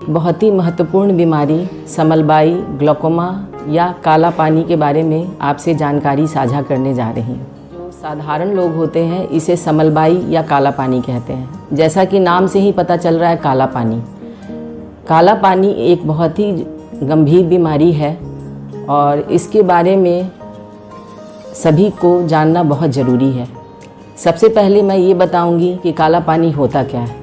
एक बहुत ही महत्वपूर्ण बीमारी समलबाई ग्लूकोमा या काला पानी के बारे में आपसे जानकारी साझा करने जा रही हूँ। जो साधारण लोग होते हैं इसे समलबाई या काला पानी कहते हैं। जैसा कि नाम से ही पता चल रहा है काला पानी। काला पानी एक बहुत ही गंभीर बीमारी है और इसके बारे में सभी को जानना बहुत ज़रूरी है। सबसे पहले मैं ये बताऊंगी कि काला पानी होता क्या है।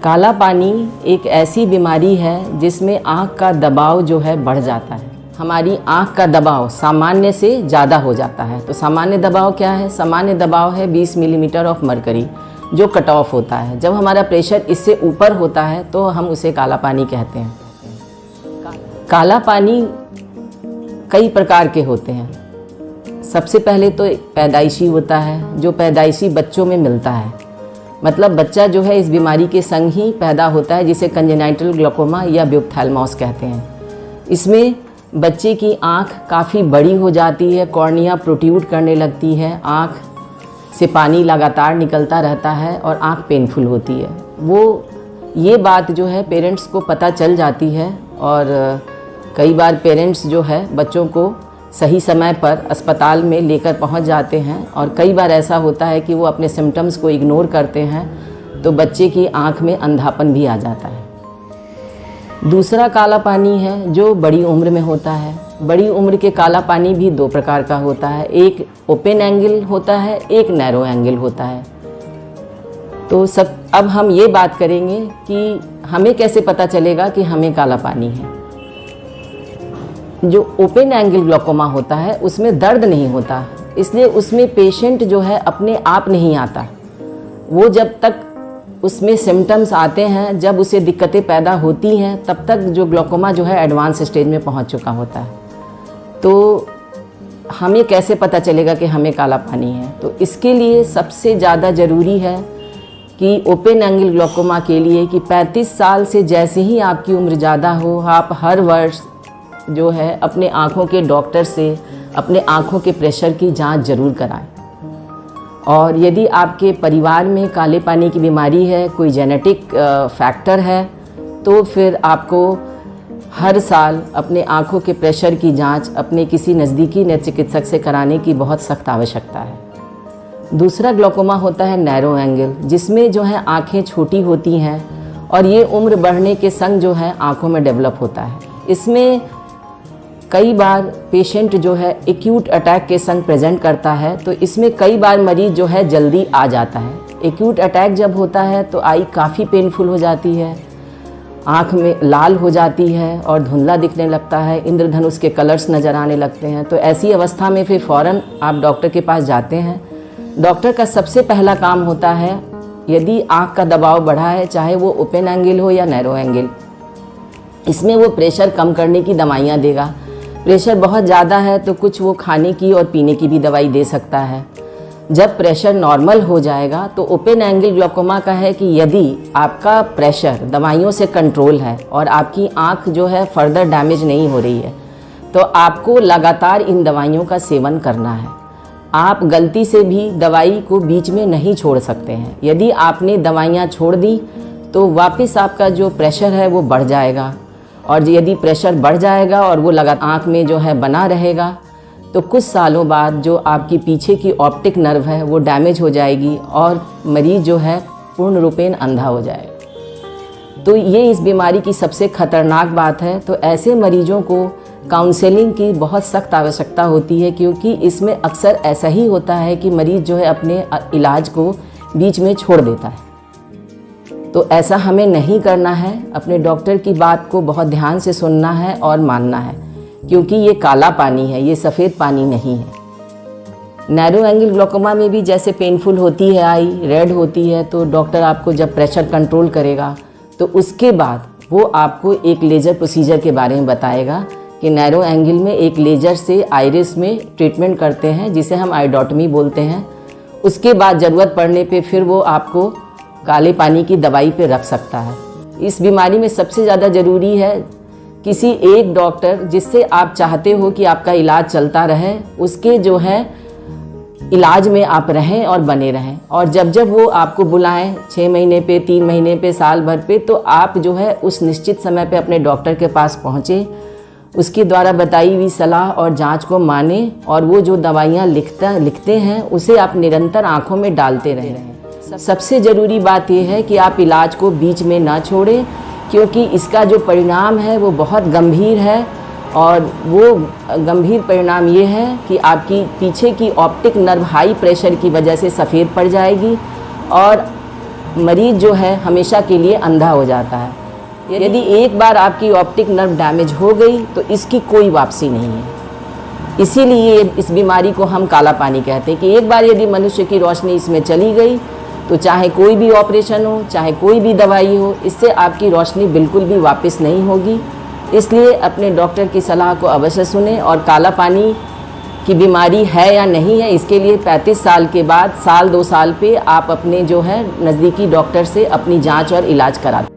काला पानी एक ऐसी बीमारी है जिसमें आँख का दबाव जो है बढ़ जाता है। हमारी आँख का दबाव सामान्य से ज़्यादा हो जाता है। तो सामान्य दबाव क्या है? सामान्य दबाव है 20 मिलीमीटर ऑफ मरकरी, जो कट ऑफ होता है। जब हमारा प्रेशर इससे ऊपर होता है तो हम उसे काला पानी कहते हैं। काला पानी कई प्रकार के होते हैं। सबसे पहले तो पैदाइशी होता है, जो पैदाइशी बच्चों में मिलता है। मतलब बच्चा जो है इस बीमारी के संग ही पैदा होता है, जिसे कंजेनाइटल ग्लूकोमा या ब्यूपथैल्मोस कहते हैं। इसमें बच्चे की आँख काफ़ी बड़ी हो जाती है, कॉर्निया प्रोट्रूड करने लगती है, आँख से पानी लगातार निकलता रहता है और आँख पेनफुल होती है। ये बात जो है पेरेंट्स को पता चल जाती है और कई बार पेरेंट्स जो है बच्चों को सही समय पर अस्पताल में लेकर पहुंच जाते हैं और कई बार ऐसा होता है कि वो अपने सिम्टम्स को इग्नोर करते हैं तो बच्चे की आंख में अंधापन भी आ जाता है। दूसरा काला पानी है जो बड़ी उम्र में होता है। बड़ी उम्र के काला पानी भी दो प्रकार का होता है, एक ओपन एंगल होता है, एक नैरो एंगल होता है। तो अब हम ये बात करेंगे कि हमें कैसे पता चलेगा कि हमें काला पानी है। जो ओपन एंगल ग्लूकोमा होता है उसमें दर्द नहीं होता, इसलिए उसमें पेशेंट जो है अपने आप नहीं आता। वो जब तक उसमें सिम्टम्स आते हैं, जब उसे दिक्कतें पैदा होती हैं, तब तक जो ग्लूकोमा जो है एडवांस स्टेज में पहुंच चुका होता है। तो हमें कैसे पता चलेगा कि हमें काला पानी है? तो इसके लिए सबसे ज़्यादा ज़रूरी है कि ओपन एंगल ग्लूकोमा के लिए कि 35 साल से जैसे ही आपकी उम्र ज़्यादा हो, आप हर वर्ष जो है अपने आँखों के डॉक्टर से अपने आँखों के प्रेशर की जांच जरूर कराएं। और यदि आपके परिवार में काले पानी की बीमारी है, कोई जेनेटिक फैक्टर है, तो फिर आपको हर साल अपने आँखों के प्रेशर की जांच अपने किसी नज़दीकी नेत्र चिकित्सक से कराने की बहुत सख्त आवश्यकता है। दूसरा ग्लूकोमा होता है नैरो एंगल, जिसमें जो है आँखें छोटी होती हैं और ये उम्र बढ़ने के संग जो है आँखों में डेवलप होता है। इसमें कई बार पेशेंट जो है एक्यूट अटैक के संग प्रेजेंट करता है, तो इसमें कई बार मरीज जो है जल्दी आ जाता है। एक्यूट अटैक जब होता है तो आई काफ़ी पेनफुल हो जाती है, आँख में लाल हो जाती है और धुंधला दिखने लगता है, इंद्रधनुष के कलर्स नज़र आने लगते हैं। तो ऐसी अवस्था में फिर फ़ौरन आप डॉक्टर के पास जाते हैं। डॉक्टर का सबसे पहला काम होता है, यदि आँख का दबाव बढ़ा है, चाहे वो ओपन एंगल हो या नैरो एंगल, इसमें वो प्रेशर कम करने की दवाइयाँ देगा। प्रेशर बहुत ज़्यादा है तो कुछ वो खाने की और पीने की भी दवाई दे सकता है। जब प्रेशर नॉर्मल हो जाएगा तो ओपन एंगल ग्लूकोमा का है कि यदि आपका प्रेशर दवाइयों से कंट्रोल है और आपकी आँख जो है फर्दर डैमेज नहीं हो रही है, तो आपको लगातार इन दवाइयों का सेवन करना है। आप गलती से भी दवाई को बीच में नहीं छोड़ सकते हैं। यदि आपने दवाइयाँ छोड़ दी तो वापस आपका जो प्रेशर है वो बढ़ जाएगा, और यदि प्रेशर बढ़ जाएगा और वो लगातार आँख में जो है बना रहेगा तो कुछ सालों बाद जो आपकी पीछे की ऑप्टिक नर्व है वो डैमेज हो जाएगी और मरीज जो है पूर्ण रूपेण अंधा हो जाएगा। तो ये इस बीमारी की सबसे खतरनाक बात है। तो ऐसे मरीजों को काउंसलिंग की बहुत सख्त आवश्यकता होती है, क्योंकि इसमें अक्सर ऐसा ही होता है कि मरीज जो है अपने इलाज को बीच में छोड़ देता है। तो ऐसा हमें नहीं करना है। अपने डॉक्टर की बात को बहुत ध्यान से सुनना है और मानना है, क्योंकि ये काला पानी है, ये सफ़ेद पानी नहीं है। नैरो एंगल ग्लूकोमा में भी जैसे पेनफुल होती है, आई रेड होती है, तो डॉक्टर आपको जब प्रेशर कंट्रोल करेगा तो उसके बाद वो आपको एक लेज़र प्रोसीजर के बारे में बताएगा कि नैरो एंगल में एक लेज़र से आइरिस में ट्रीटमेंट करते हैं, जिसे हम आइडोटमी बोलते हैं। उसके बाद ज़रूरत पड़ने पे फिर वो आपको काले पानी की दवाई पे रख सकता है। इस बीमारी में सबसे ज़्यादा ज़रूरी है किसी एक डॉक्टर जिससे आप चाहते हो कि आपका इलाज चलता रहे, उसके जो है इलाज में आप रहें और बने रहें। और जब जब वो आपको बुलाएं 6 महीने पे, 3 महीने पे, साल भर पे, तो आप जो है उस निश्चित समय पे अपने डॉक्टर के पास पहुँचें, उसके द्वारा बताई हुई सलाह और जांच को माने और वो जो दवाइयाँ लिखते हैं उसे आप निरंतर आँखों में डालते रहें। सबसे ज़रूरी बात यह है कि आप इलाज को बीच में ना छोड़ें, क्योंकि इसका जो परिणाम है वो बहुत गंभीर है। और वो गंभीर परिणाम ये है कि आपकी पीछे की ऑप्टिक नर्व हाई प्रेशर की वजह से सफ़ेद पड़ जाएगी और मरीज़ जो है हमेशा के लिए अंधा हो जाता है। यदि एक बार आपकी ऑप्टिक नर्व डैमेज हो गई तो इसकी कोई वापसी नहीं है। इसीलिए इस बीमारी को हम काला पानी कहते हैं कि एक बार यदि मनुष्य की रोशनी इसमें चली गई तो चाहे कोई भी ऑपरेशन हो, चाहे कोई भी दवाई हो, इससे आपकी रोशनी बिल्कुल भी वापस नहीं होगी। इसलिए अपने डॉक्टर की सलाह को अवश्य सुनें। और काला पानी की बीमारी है या नहीं है, इसके लिए 35 साल के बाद, साल 2 साल पे आप अपने जो है नज़दीकी डॉक्टर से अपनी जांच और इलाज कराते हैं।